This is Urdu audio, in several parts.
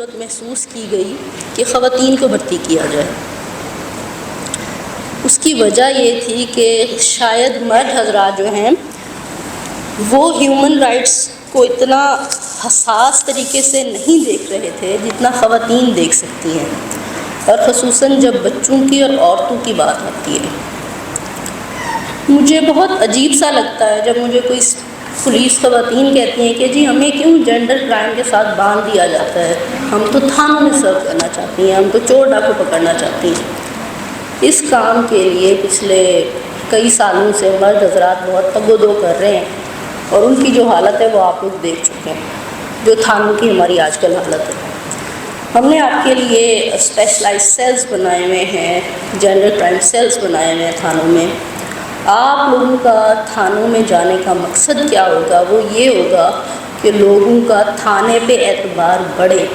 ضرورت محسوس کی گئی کہ خواتین کو بھرتی کیا جائے۔ اس کی وجہ یہ تھی کہ شاید مرد حضرات جو ہیں وہ ہیومن رائٹس کو اتنا حساس طریقے سے نہیں دیکھ رہے تھے جتنا خواتین دیکھ سکتی ہیں، اور خصوصاً جب بچوں کی اور عورتوں کی بات آتی ہے۔ مجھے بہت عجیب سا لگتا ہے جب مجھے کوئی پولیس خواتین کہتی ہیں کہ جی ہمیں کیوں جینڈر کرائم کے ساتھ باندھ دیا جاتا ہے، ہم تو تھانوں میں سرو کرنا چاہتی ہیں، ہم تو چور ڈاکو پکڑنا چاہتی ہیں۔ اس کام کے لیے پچھلے کئی سالوں سے مرد حضرات بہت تگ و دو کر رہے ہیں، اور ان کی جو حالت ہے وہ آپ لوگ دیکھ چکے ہیں، جو تھانوں کی ہماری آج کل حالت ہے۔ ہم نے آپ کے لیے اسپیشلائز سیلز بنائے ہوئے ہیں، جینڈر کرائم سیلز بنائے ہوئے ہیں تھانوں میں۔ آپ لوگوں کا تھانوں میں جانے کا مقصد کیا ہوگا؟ وہ یہ ہوگا کہ لوگوں کا تھانے پہ اعتبار بڑھے،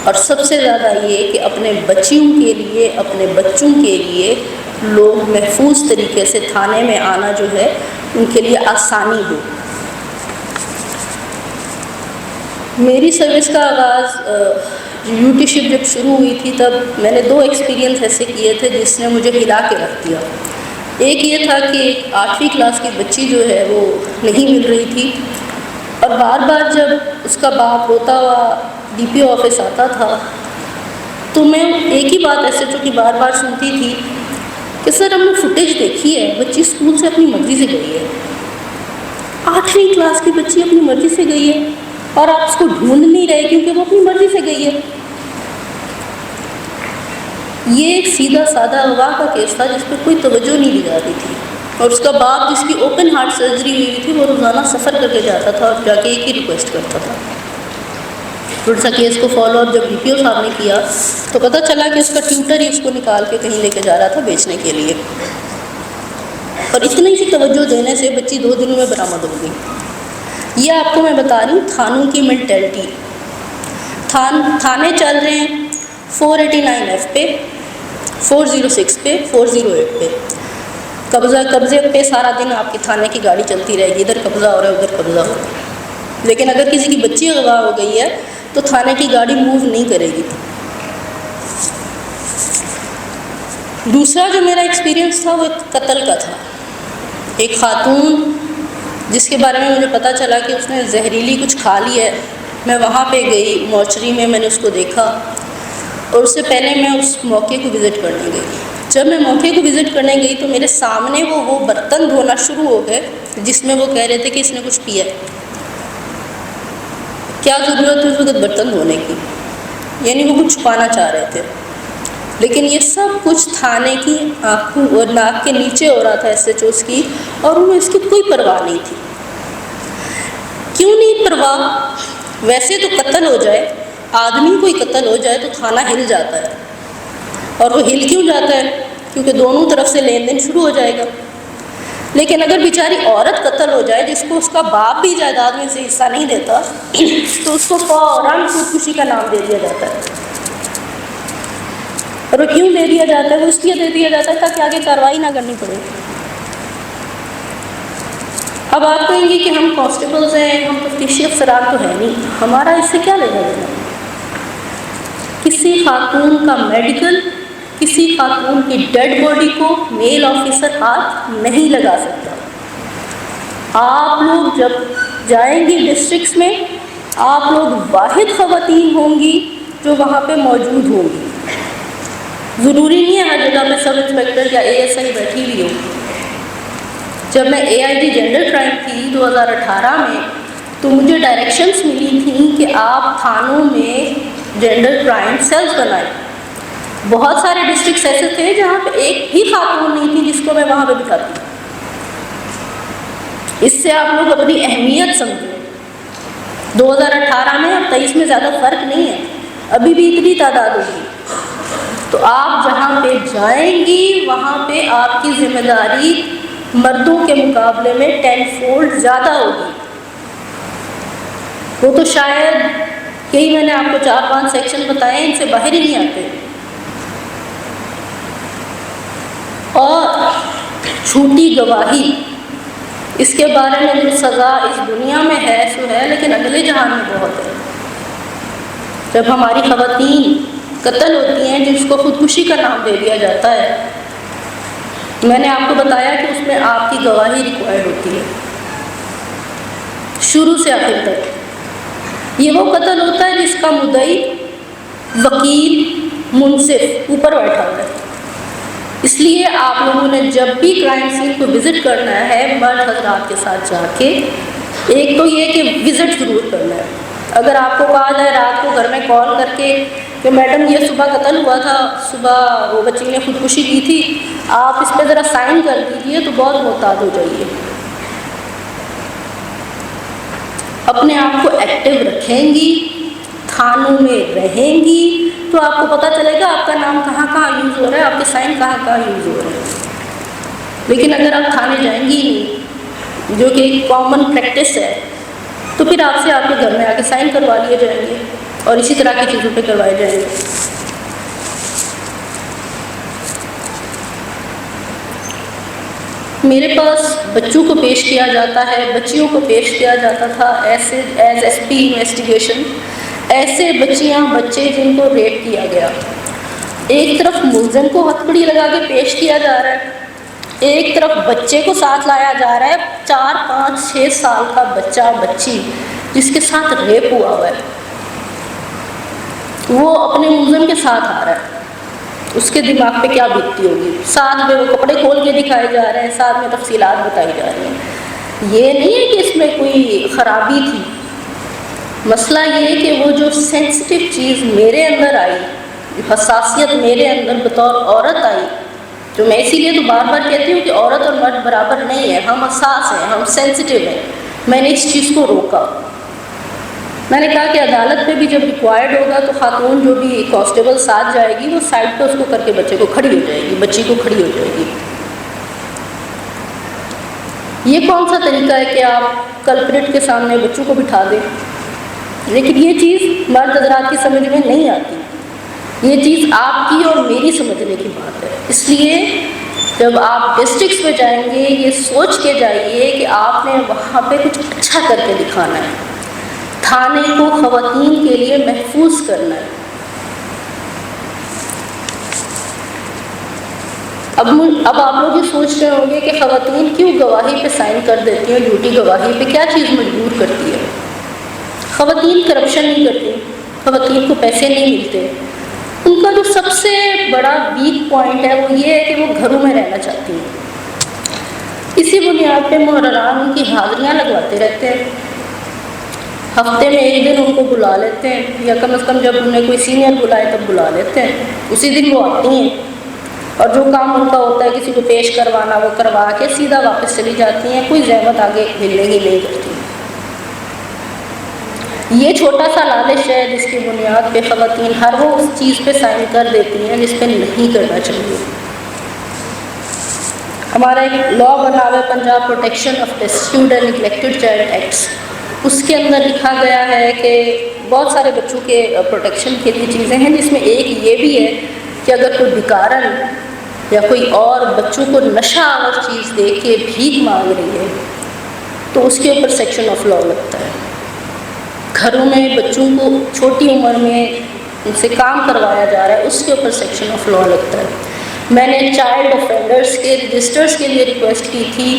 اور سب سے زیادہ یہ کہ اپنے بچیوں کے لیے، اپنے بچوں کے لیے لوگ محفوظ طریقے سے تھانے میں آنا جو ہے ان کے لیے آسانی ہو۔ میری سروس کا آغاز ڈیوٹی شپ جب شروع ہوئی تھی تب میں نے 2 ایکسپیرینس ایسے کیے تھے جس نے مجھے ہلا کے رکھ دیا۔ ایک یہ تھا کہ 8ویں کلاس کی بچی جو ہے وہ نہیں مل رہی تھی، اور بار بار جب اس کا باپ روتا ہوا DPO آفس آتا تھا تو میں ایک ہی بات ایسے جو کہ بار بار سنتی تھی کہ سر ہم نے فوٹیج دیکھی ہے، بچی اسکول سے اپنی مرضی سے گئی ہے۔ 8ویں کلاس کی بچی اپنی مرضی سے گئی ہے اور آپ اس کو ڈھونڈ نہیں رہے کیونکہ وہ اپنی مرضی سے گئی ہے۔ یہ ایک سیدھا سادہ اغوا کا کیس تھا جس پہ کوئی توجہ نہیں دی جاتی تھی، اور اس کا باپ جس کی اوپن ہارٹ سرجری ہوئی تھی وہ روزانہ سفر کر کے جاتا تھا اور جا کے ایک ہی ریکویسٹ کرتا تھا۔ تھوڑا سا کیس کو فالو اپ جب DPO صاحب نے کیا تو پتہ چلا کہ اس کا ٹیوٹر ہی اس کو نکال کے کہیں لے کے جا رہا تھا بیچنے کے لیے، اور اتنی سی توجہ دینے سے بچی 2 دنوں میں برآمد ہو گئی۔ یہ آپ کو میں بتا رہی ہوں تھانوں کی مینٹلٹی۔ تھانے چل رہے ہیں 489F پہ، 406 پہ، 408 پہ، قبضے پہ سارا دن آپ کی تھانے کی گاڑی چلتی رہے گی، ادھر قبضہ ہو رہا ہے ادھر قبضہ ہو رہا ہے۔ لیکن اگر کسی کی بچی اغوا ہو گئی ہے تو تھانے کی گاڑی موو نہیں کرے گی۔ دوسرا جو میرا ایکسپیرینس تھا وہ قتل کا تھا۔ ایک خاتون جس کے بارے میں مجھے پتہ چلا کہ اس نے زہریلی کچھ کھا لی ہے، میں وہاں پہ گئی مورچری میں نے اس کو دیکھا، اور اس سے پہلے میں اس موقع کو وزٹ کرنے گئی۔ جب میں موقع کو وزٹ کرنے گئی تو میرے سامنے وہ برتن دھونا شروع ہو گئے جس میں وہ کہہ رہے تھے کہ اس نے کچھ پیا ہے۔ کیا ضرورت ہے اس وقت برتن دھونے کی؟ یعنی وہ کچھ چھپانا چاہ رہے تھے، لیکن یہ سب کچھ تھانے کی آنکھوں اور ناک کے نیچے ہو رہا تھا SHOs کی، اور انہیں اس کی کوئی پرواہ نہیں تھی۔ کیوں نہیں پرواہ؟ ویسے تو قتل ہو جائے، آدمی کوئی قتل ہو جائے تو تھانہ ہل جاتا ہے، اور وہ ہل کیوں جاتا ہے؟ کیونکہ دونوں طرف سے لین دین شروع ہو جائے گا۔ لیکن اگر بیچاری عورت قتل ہو جائے جس کو اس کا باپ بھی جائیداد میں سے حصہ نہیں دیتا تو اس کو فوراً خودکشی کا نام دے دیا جاتا ہے۔ اور وہ کیوں دے دیا جاتا ہے؟ وہ اس لیے دے دیا جاتا ہے تاکہ آگے کارروائی نہ کرنی پڑے۔ اب آپ کہیں گے کہ ہم کانسٹیبلز ہیں، ہم تفتیشی افسران تو ہے نہیں، ہمارا اس سے کیا لینا دینا؟ کسی خاتون کا میڈیکل، کسی خاتون کی ڈیڈ باڈی کو میل آفیسر ہاتھ نہیں لگا سکتا۔ آپ لوگ جب جائیں گی ڈسٹرکٹس میں، آپ لوگ واحد خواتین ہوں گی جو وہاں پہ موجود ہوں گی۔ ضروری نہیں ہے ہر جگہ پہ سب انسپیکٹر یا ASI بیٹھی ہوئی ہو۔ جب میں AIG جینڈر کرائم تھی 2018 میں تو مجھے ڈائریکشنز ملی تھیں کہ آپ تھانوں میں جینڈر کرائم سیلز بنائیں۔ بہت سارے ڈسٹرکٹس ایسے تھے جہاں پہ ایک ہی خاتون نہیں تھی جس کو میں وہاں پہ بٹھاتی۔ اس سے آپ لوگ اپنی اہمیت سمجھیں۔ 2018 میں اور 23 میں زیادہ فرق نہیں ہے، ابھی بھی اتنی تعداد ہوگی۔ تو آپ جہاں پہ جائیں گی وہاں پہ آپ کی ذمہ داری مردوں کے مقابلے میں 10 فولڈ زیادہ ہوگی۔ وہ تو شاید یہی میں نے آپ کو 4-5 سیکشن بتائے ہیں، ان سے باہر ہی نہیں آتے۔ اور جھوٹی گواہی، اس کے بارے میں جو سزا اس دنیا میں ہے سو ہے، لیکن اگلے جہان میں بہت ہے۔ جب ہماری خواتین قتل ہوتی ہیں جس کو خودکشی کا نام دے دیا جاتا ہے، میں نے آپ کو بتایا کہ اس میں آپ کی گواہی ریکوائرڈ ہوتی ہے شروع سے آخر تک۔ یہ وہ قتل ہوتا ہے جس کا مدعی وکیل منصف اوپر بیٹھا ہوتا ہے۔ اس لیے آپ لوگوں نے جب بھی کرائم سین کو وزٹ کرنا ہے مرد حضرات کے ساتھ جا کے، ایک تو یہ کہ وزٹ ضرور کرنا ہے۔ اگر آپ کو کہا جائے رات کو گھر میں کال کر کے کہ میڈم یہ صبح قتل ہوا تھا، صبح وہ بچی نے خودکشی کی تھی، آپ اس پہ ذرا سائن کر دیجیے، تو بہت محتاط ہو جائیے۔ اپنے آپ کو ایکٹیو رکھیں گی، تھانوں میں رہیں گی، تو آپ کو پتہ چلے گا آپ کا نام کہاں کہاں یوز ہو رہا ہے، آپ کے سائن کہاں کہاں یوز ہو رہے ہیں۔ لیکن اگر آپ تھانے جائیں گی نہیں، جو کہ ایک کامن پریکٹس ہے، تو پھر آپ سے آپ کے گھر میں آ کے سائن کروا لیے جائیں گے اور اسی طرح کی چیزوں پہ کروائے جائیں گے۔ میرے پاس بچوں کو پیش کیا جاتا ہے، بچیوں کو پیش کیا جاتا تھا ایز ایس پی انویسٹیگیشن، ایسے بچیاں بچے جن کو ریپ کیا گیا۔ ایک طرف ملزم کو ہتھکڑی لگا کے پیش کیا جا رہا ہے، ایک طرف بچے کو ساتھ لایا جا رہا ہے، 4 5 6 سال کا بچہ بچی جس کے ساتھ ریپ ہوا ہے، وہ اپنے ملزم کے ساتھ آ رہا ہے، اس کے دماغ پہ کیا بیتتی ہوگی۔ ساتھ میں وہ کپڑے کھول کے دکھائے جا رہے ہیں، ساتھ میں تفصیلات بتائی جا رہی ہیں۔ یہ نہیں ہے کہ اس میں کوئی خرابی تھی، مسئلہ یہ ہے کہ وہ جو سینسٹیو چیز میرے اندر آئی، حساسیت میرے اندر بطور عورت آئی، جو میں اسی لیے تو بار بار کہتی ہوں کہ عورت اور مرد برابر نہیں ہے، ہم حساس ہیں، ہم سینسٹیو ہیں۔ میں نے اس چیز کو روکا، میں نے کہا کہ عدالت پہ بھی جب ریکوائرڈ ہوگا تو خاتون جو بھی کانسٹیبل ساتھ جائے گی وہ سائڈ پہ اس کو کر کے بچے کو کھڑی ہو جائے گی، بچی کو کھڑی ہو جائے گی۔ یہ کون سا طریقہ ہے کہ آپ کلپریٹ کے سامنے بچوں کو بٹھا دیں؟ لیکن یہ چیز مرد حضرات کی سمجھ میں نہیں آتی، یہ چیز آپ کی اور میری سمجھنے کی بات ہے۔ اس لیے جب آپ ڈسٹرکٹس میں جائیں گے یہ سوچ کے جائیے کہ آپ نے وہاں پہ کچھ اچھا کر کے دکھانا ہے، تھانے کو خواتین کے لیے محفوظ کرنا ہے۔ اب آپ لوگ یہ سوچ رہے ہوں گے کہ خواتین کیوں گواہی پہ سائن کر دیتی ہیں، جھوٹی گواہی پہ کیا چیز مجبور کرتی ہے؟ خواتین کرپشن نہیں کرتی، خواتین کو پیسے نہیں ملتے، ان کا جو سب سے بڑا ویک پوائنٹ ہے وہ یہ ہے کہ وہ گھروں میں رہنا چاہتی ہیں۔ اسی بنیاد پہ محرران ان کی حاضریاں لگواتے رہتے ہیں، ہفتے میں ایک دن ان کو بلا لیتے ہیں، یا کم از کم جب انہیں کوئی سینئر بلائے تب بلا لیتے ہیں، اسی دن وہ آتی ہیں اور جو کام ان کا ہوتا ہے کسی کو پیش کروانا وہ کروا کے سیدھا واپس چلی جاتی ہیں، کوئی زحمت آگے ملنے کی نہیں کرتی۔ یہ چھوٹا سا لالچ ہے جس کی بنیاد پہ خواتین ہر وہ اس چیز پہ سائن کر دیتی ہیں جس پہ نہیں کرنا چاہیے۔ ہمارا ایک لا بنا ہوا ہے Punjab Protection of Destitute and Neglected Child Acts, اس کے اندر لکھا گیا ہے کہ بہت سارے بچوں کے پروٹیکشن کے لیے چیزیں ہیں، جس میں ایک یہ بھی ہے کہ اگر کوئی بھکارن یا کوئی اور بچوں کو نشہ آور چیز دے کے بھیک مانگ رہی ہے تو اس کے اوپر سیکشن آف لا لگتا ہے۔ گھروں میں بچوں کو چھوٹی عمر میں ان سے کام کروایا جا رہا ہے، اس کے اوپر سیکشن آف لا لگتا ہے۔ میں نے چائلڈ آفینڈرس کے رجسٹرز کے لیے ریکویسٹ کی تھی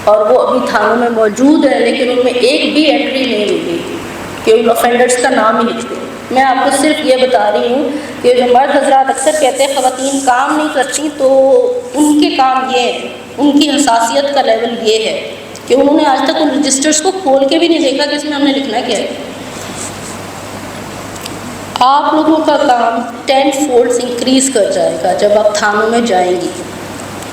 اور وہ ابھی تھانوں میں موجود ہے، لیکن ان میں ایک بھی انٹری نہیں ملی کہ ان آفینڈرس کا نام ہی لکھ دیں۔ میں آپ کو صرف یہ بتا رہی ہوں کہ جو مرد حضرات اکثر کہتے ہیں خواتین کام نہیں کرتی، تو ان کے کام یہ ہے، ان کی حساسیت کا لیول یہ ہے کہ انہوں نے آج تک ان رجسٹرز کو کھول کے بھی نہیں دیکھا کہ اس میں ہم نے لکھنا کیا ہے۔ آپ لوگوں کا کام 10 فولڈز انکریز کر جائے گا جب آپ تھانوں میں جائیں گی۔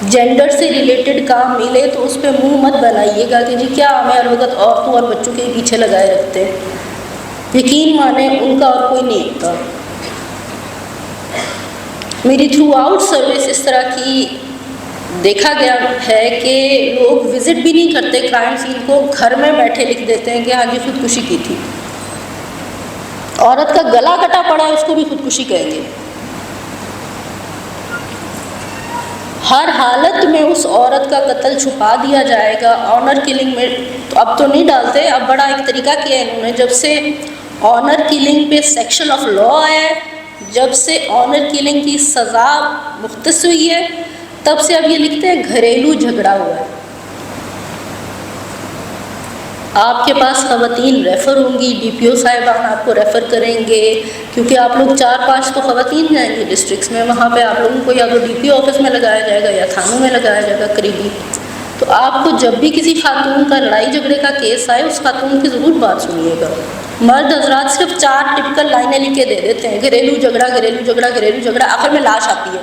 جینڈر سے ریلیٹڈ کام ملے تو اس پہ منہ مت بنائیے گا کہ جی کیا ہمیں ہر وقت عورتوں اور بچوں کے پیچھے لگائے رکھتے ہیں، یقین مانیں ان کا اور کوئی نہیں ہوتا۔ میری تھرو آؤٹ سروس اس طرح کی دیکھا گیا ہے کہ لوگ وزٹ بھی نہیں کرتے کرائم سین کو، گھر میں بیٹھے لکھ دیتے ہیں کہ ہاں جی خودکشی کی تھی۔ عورت کا گلا کٹا پڑا ہے اس کو بھی خودکشی کہیں گے۔ ہر حالت میں اس عورت کا قتل چھپا دیا جائے گا۔ آنر کلنگ میں تو اب تو نہیں ڈالتے، اب بڑا ایک طریقہ کیا ہے انہوں نے، جب سے آنر کلنگ پہ سیکشن آف لا آیا ہے، جب سے آنر کلنگ کی سزا مختص ہوئی ہے تب سے اب یہ لکھتے ہیں گھریلو جھگڑا ہوا ہے۔ آپ کے پاس خواتین ریفر ہوں گی، ڈی پی او صاحبان آپ کو ریفر کریں گے، کیونکہ آپ لوگ 4-5 تو خواتین جائیں گے ڈسٹرکٹس میں، وہاں پہ آپ لوگوں کو یا تو ڈی پی او آفس میں لگایا جائے گا یا تھانوں میں لگایا جائے گا قریبی۔ تو آپ کو جب بھی کسی خاتون کا لڑائی جھگڑے کا کیس آئے اس خاتون کی ضرور بات سنیے گا۔ مرد حضرات صرف 4 ٹپکل لائنیں لکھ کے دے دیتے ہیں، گھریلو جھگڑا گھریلو جھگڑا گھریلو جھگڑا، آخر میں لاش آتی ہے،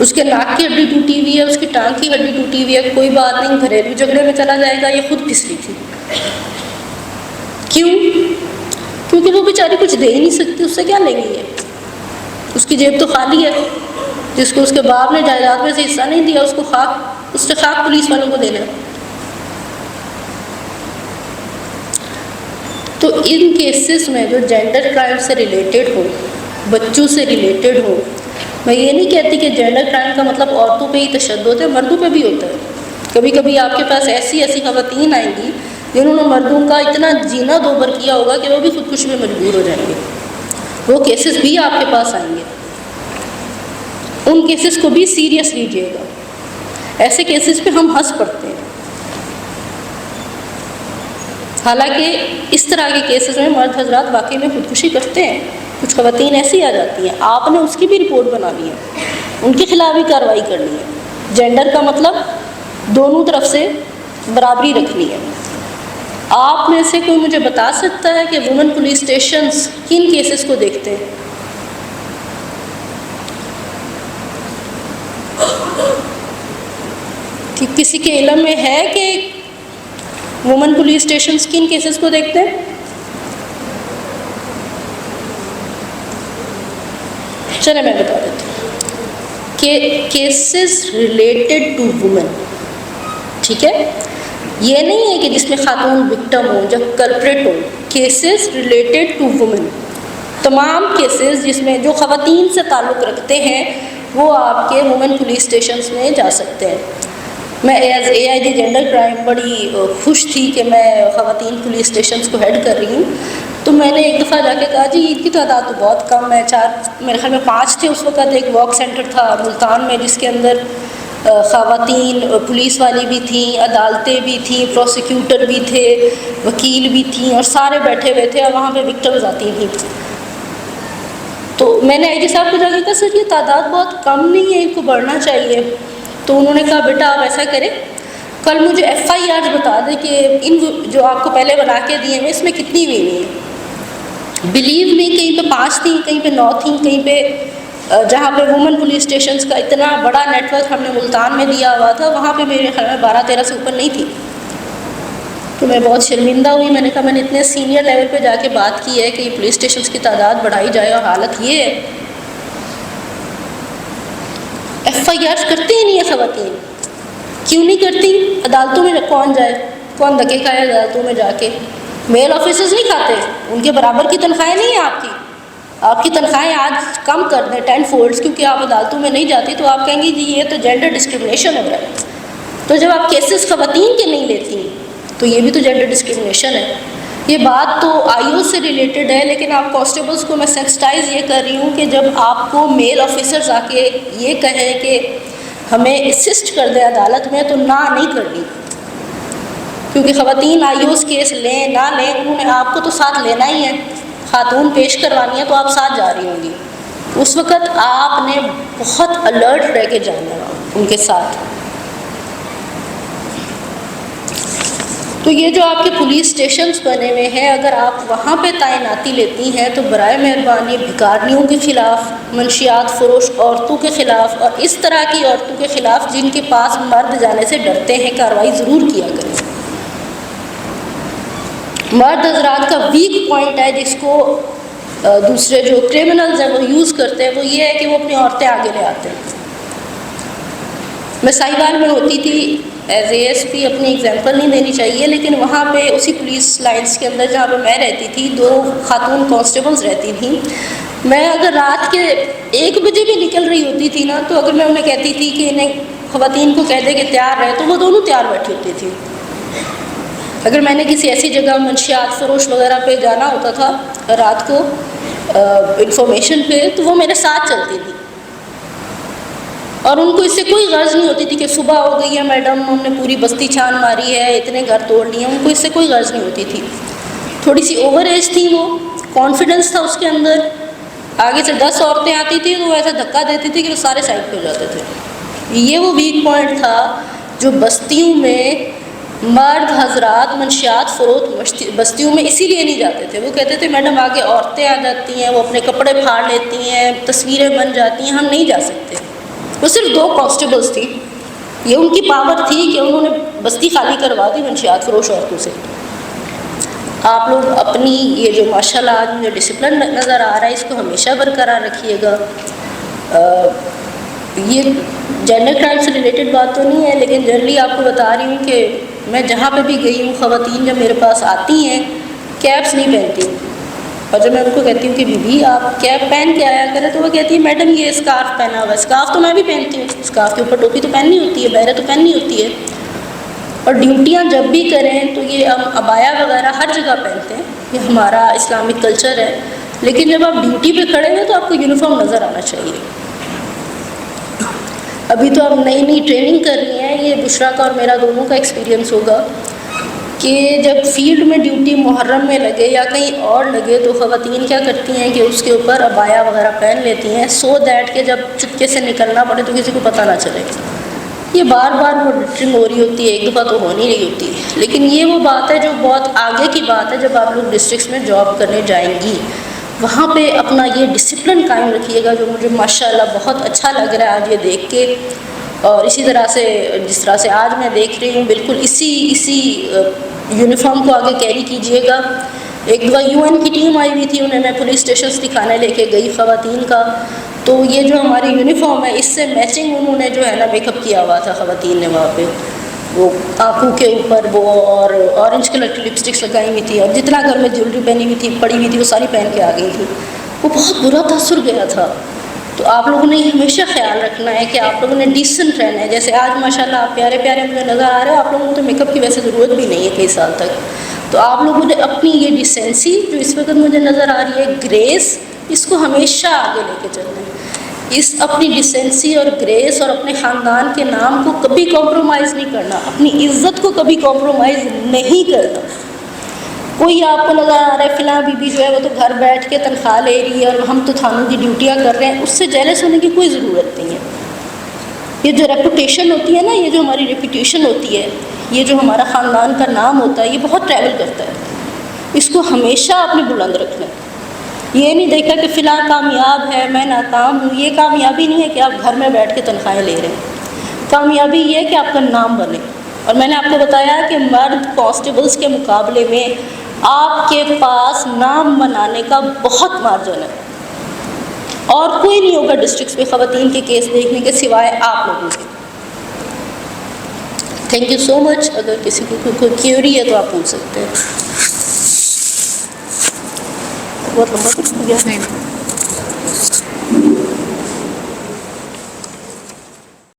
اس کے ناک کی ہڈی ٹوٹی ہوئی ہے، اس کی ٹانگ کی ہڈی ٹوٹی ہوئی ہے، کوئی بات نہیں، گھریلو جھگڑے میں چلا جائے گا، یہ خود پھسلی تھی۔ کیوں؟ کیونکہ وہ بیچاری کچھ دے ہی نہیں سکتی، اس سے کیا لیں گی یہ؟ اس کی جیب تو خالی ہے، جس کو اس کے باپ نے جائیداد میں سے حصہ نہیں دیا اس سے خاک پولیس والوں کو دینا۔ تو ان کیسز میں جو جینڈر کرائم سے ریلیٹڈ ہو، بچوں سے ریلیٹڈ ہو، میں یہ نہیں کہتی کہ جینڈر کرائم کا مطلب عورتوں پہ ہی تشدد ہے، مردوں پہ بھی ہوتا ہے۔ کبھی کبھی آپ کے پاس ایسی خواتین آئیں گی جنہوں نے مردوں کا اتنا جینا دوبر کیا ہوگا کہ وہ بھی خودکشی میں مجبور ہو جائیں گے، وہ کیسز بھی آپ کے پاس آئیں گے، ان کیسز کو بھی سیریس لیجیے گا۔ ایسے کیسز پہ ہم ہنس پڑتے ہیں، حالانکہ اس طرح کے کیسز میں مرد حضرات واقعی میں خودکشی کرتے ہیں، کچھ خواتین ایسی آ جاتی ہیں، آپ نے اس کی بھی رپورٹ بنانی ہے، ان کے خلاف بھی کارروائی کرنی ہے۔ جینڈر کا مطلب دونوں طرف سے برابری رکھنی ہے۔ آپ میں سے کوئی مجھے بتا سکتا ہے کہ وومن پولیس اسٹیشنز کن کیسز کو دیکھتے ہیں؟ کسی کے علم میں ہے کہ وومن پولیس اسٹیشنز کن کیسز کو دیکھتے ہیں؟ چلے میں بتا دیتی ہوں کہ کیسز ریلیٹڈ ٹو وومن، ٹھیک ہے، یہ نہیں ہے کہ جس میں خاتون وکٹم ہو یا کلپریٹ ہو، کیسز ریلیٹڈ ٹو وومن، تمام کیسز جس میں جو خواتین سے تعلق رکھتے ہیں وہ آپ کے وومن پولیس اسٹیشنز میں جا سکتے ہیں۔ میں ایز AIG جینڈر کرائم بڑی خوش تھی کہ میں خواتین پولیس اسٹیشنز کو ہیڈ کر رہی ہوں، تو میں نے ایک دفعہ جا کے کہا جی ان کی تعداد تو بہت کم ہے، 4 میرے خیال میں 5 تھے اس وقت۔ ایک واک سینٹر تھا ملتان میں جس کے اندر خواتین پولیس والی بھی تھیں، عدالتیں بھی تھیں، پروسیکیوٹر بھی تھے، وکیل بھی تھیں، اور سارے بیٹھے ہوئے تھے، اور وہاں پہ وکٹمز آتی تھیں۔ تو میں نے AIG صاحب کو جا کے کہا سر یہ تعداد بہت کم نہیں ہے، ان کو بڑھنا چاہیے۔ تو انہوں نے کہا بیٹا آپ ایسا کریں، کل مجھے FIR بتا دیں کہ ان جو آپ کو پہلے بنا کے دیے ہیں اس میں کتنی ہوئی ہیں۔ بلیو میں کہیں پہ 5 تھیں، کہیں پہ 9 تھیں، کہیں پہ جہاں پہ وومن پولیس اسٹیشنز کا اتنا بڑا نیٹ ورک ہم نے ملتان میں دیا ہوا تھا، وہاں پہ میرے خیال میں 12-13 سے اوپر نہیں تھی۔ تو میں بہت شرمندہ ہوئی، میں نے کہا میں نے اتنے سینئر لیول پہ جا کے بات کی ہے کہ یہ پولیس اسٹیشنز کی تعداد بڑھائی جائے، اور حالت یہ ہے FIR کرتے ہی نہیں ہے خواتین۔ کیوں نہیں کرتی؟ عدالتوں میں کون جائے، کون دھکے کھائے عدالتوں میں جا کے؟ میل آفیسرز نہیں کھاتے، ان کے برابر کی تنخواہیں نہیں ہیں آپ کی تنخواہیں آج کم کر دیں 10 فولڈز، کیونکہ آپ عدالتوں میں نہیں جاتی تو آپ کہیں گی جی یہ تو جینڈر ڈسکرمنیشن ہو رہا ہے۔ تو جب آپ کیسز خواتین کے نہیں لیتی تو یہ بھی تو جینڈر ڈسکرمنیشن ہے۔ یہ بات تو IO سے ریلیٹڈ ہے، لیکن آپ کانسٹیبلز کو میں سینسٹائز یہ کر رہی ہوں کہ جب آپ کو میل آفیسرز آ کے یہ کہیں کہ ہمیں اسسٹ کر دیں عدالت میں، تو نہ نہیں کرنی، کیونکہ خواتین IO's کیس لیں نہ لیں انہوں نے آپ کو تو ساتھ لینا ہی ہے، خاتون پیش کروانی ہے تو آپ ساتھ جا رہی ہوں گی۔ اس وقت آپ نے بہت الرٹ رہ کے جانا ہے ان کے ساتھ۔ تو یہ جو آپ کے پولیس اسٹیشنز بنے ہوئے ہیں، اگر آپ وہاں پہ تعیناتی لیتی ہیں تو برائے مہربانی بھکارنیوں کے خلاف، منشیات فروش عورتوں کے خلاف، اور اس طرح کی عورتوں کے خلاف جن کے پاس مرد جانے سے ڈرتے ہیں، کارروائی ضرور کیا کریں۔ مرد حضرات کا ویک پوائنٹ ہے جس کو دوسرے جو کرمنلز ہیں وہ یوز کرتے ہیں، وہ یہ ہے کہ وہ اپنی عورتیں آگے لے آتے ہیں۔ میں ساہیوال میں ہوتی تھی، ایز ASP اپنی ایگزامپل نہیں دینی چاہیے، لیکن وہاں پہ اسی پولیس لائنس کے اندر جہاں پہ میں رہتی تھی 2 خاتون کانسٹیبلز رہتی تھیں۔ میں اگر رات کے 1 بجے بھی نکل رہی ہوتی تھی نا، تو اگر میں انہیں کہتی تھی کہ انہیں خواتین کو کہہ دے کہ تیار رہے، تو وہ دونوں تیار بیٹھی ہوتی تھی۔ اگر میں نے کسی ایسی جگہ منشیات فروش وغیرہ پہ جانا ہوتا تھا رات کو انفارمیشن پہ، تو وہ میرے ساتھ چلتی تھی، اور ان کو اس سے کوئی غرض نہیں ہوتی تھی کہ صبح ہو گئی ہے میڈم ہم نے پوری بستی چھان ماری ہے، اتنے گھر توڑ لیے ہیں، ان کو اس سے کوئی غرض نہیں ہوتی تھی. تھوڑی سی اوور ایج تھی، وہ کانفیڈنس تھا اس کے اندر، آگے سے 10 عورتیں آتی تھیں تو وہ ایسا دھکا دیتی تھی کہ وہ سارے سائڈ پہ ہو جاتے تھے. یہ وہ ویک پوائنٹ تھا جو بستیوں میں مرد حضرات منشیات فروخت بستیوں میں اسی لیے نہیں جاتے تھے. وہ کہتے تھے میڈم آگے عورتیں آ جاتی ہیں، وہ اپنے کپڑے پھاڑ لیتی ہیں، تصویریں بن جاتی ہیں، ہم نہیں جا سکتے. وہ صرف 2 کانسٹیبلس تھی، یہ ان کی پاور تھی کہ انہوں نے بستی خالی کروا دی منشیات فروش عورتوں سے. آپ لوگ اپنی یہ جو ماشاء اللہ آج مجھے ڈسپلن نظر آ رہا ہے، اس کو ہمیشہ برقرار رکھیے گا. یہ جینڈر کرائم سے ریلیٹڈ بات تو نہیں ہے، لیکن جنرلی آپ کو بتا رہی ہوں کہ میں جہاں پہ بھی گئی ہوں، خواتین جب میرے پاس آتی ہیں کیپس نہیں پہنتی، اور جب میں ان کو کہتی ہوں کہ بی بی آپ کیپ پہن کے آیا کریں، تو وہ کہتی ہے میڈم یہ اسکارف پہنا ہوا ہے. اسکارف تو میں بھی پہنتی ہوں، اسکارف کے اوپر ٹوپی تو پہننی ہوتی ہے، بہرے تو پہننی ہوتی ہے. اور ڈیوٹیاں جب بھی کریں تو یہ ہم عبایا وغیرہ ہر جگہ پہنتے ہیں، یہ ہمارا اسلامک کلچر ہے، لیکن جب آپ ڈیوٹی پہ کھڑے ہیں تو آپ کو یونیفارم نظر آنا چاہیے. ابھی تو آپ نئی نئی ٹریننگ کر رہی ہیں، یہ بشرا کا اور میرا دونوں کا ایکسپیرینس ہوگا کہ جب فیلڈ میں ڈیوٹی محرم میں لگے یا کہیں اور لگے تو خواتین کیا کرتی ہیں کہ اس کے اوپر عبایا وغیرہ پہن لیتی ہیں، سو دیٹ کہ جب چپکے سے نکلنا پڑے تو کسی کو پتہ نہ چلے. یہ بار بار مانیٹرنگ ہو رہی ہوتی ہے، ایک دفعہ تو ہو نہیں رہی ہوتی، لیکن یہ وہ بات ہے جو بہت آگے کی بات ہے. جب آپ لوگ ڈسٹرکٹس میں جاب کرنے جائیں گی وہاں پہ اپنا یہ ڈسپلن قائم رکھیے گا، جو مجھے ماشاءاللہ بہت اچھا لگ رہا ہے آج یہ دیکھ کے. اور اسی طرح سے جس طرح سے آج میں دیکھ رہی ہوں بالکل اسی یونیفارم کو آگے کیری کیجیے گا. ایک دفعہ UN کی ٹیم آئی ہوئی تھی، انہیں میں پولیس اسٹیشنس دکھانے لے کے گئی خواتین کا، تو یہ جو ہماری یونیفارم ہے اس سے میچنگ انہوں نے جو ہے نا میک اپ کیا ہوا تھا خواتین نے وہاں پہ. وہ آنکھوں کے اوپر وہ اور اورنج کلر کی لپسٹکس لگائی ہوئی تھی، اور جتنا گھر میں جیولری پہنی ہوئی تھی پڑی ہوئی تھی وہ ساری پہن کے آ گئی تھی. وہ بہت برا تاثر گیا تھا. تو آپ لوگوں نے ہمیشہ خیال رکھنا ہے کہ آپ لوگوں نے ڈیسنٹ رہنا ہے. جیسے آج ماشاءاللہ آپ پیارے پیارے مجھے نظر آ رہے ہیں، آپ لوگوں کو تو میک اپ کی ویسے ضرورت بھی نہیں ہے کئی سال تک. تو آپ لوگوں نے اپنی یہ ڈیسنسی جو اس وقت مجھے نظر آ رہی ہے، گریس، اس کو ہمیشہ آگے لے کے چلنا ہے. اس اپنی ڈیسنسی اور گریس اور اپنے خاندان کے نام کو کبھی کمپرومائز نہیں کرنا، اپنی عزت کو کبھی کمپرومائز نہیں کرنا. کوئی آپ کو نظر آ رہا ہے فلاں بی بی جو ہے وہ تو گھر بیٹھ کے تنخواہ لے رہی ہے اور ہم تو تھانوں کی ڈیوٹیاں کر رہے ہیں، اس سے جیلس ہونے کی کوئی ضرورت نہیں ہے. یہ جو ریپوٹیشن ہوتی ہے نا، یہ جو ہماری ریپوٹیشن ہوتی ہے، یہ جو ہمارا خاندان کا نام ہوتا ہے، یہ بہت ٹریول کرتا ہے. اس کو ہمیشہ آپ نے بلند رکھنا ہے. یہ نہیں دیکھا کہ فلاں کامیاب ہے میں ناکام ہوں. یہ کامیابی نہیں ہے کہ آپ گھر میں بیٹھ کے تنخواہیں لے رہے ہیں. کامیابی یہ ہے کہ آپ کا نام بنے. اور میں نے آپ کو بتایا کہ مرد کانسٹیبلز کے مقابلے میں آپ کے پاس نام بنانے کا بہت مارجن ہے، اور کوئی نہیں ہوگا ڈسٹرکٹس میں خواتین کے کیس دیکھنے کے سوائے آپ لوگوں کے. تھینک یو سو مچ. اگر کسی کو کوئی کیوری ہے تو آپ پوچھ سکتے ہیں. بہت لمبا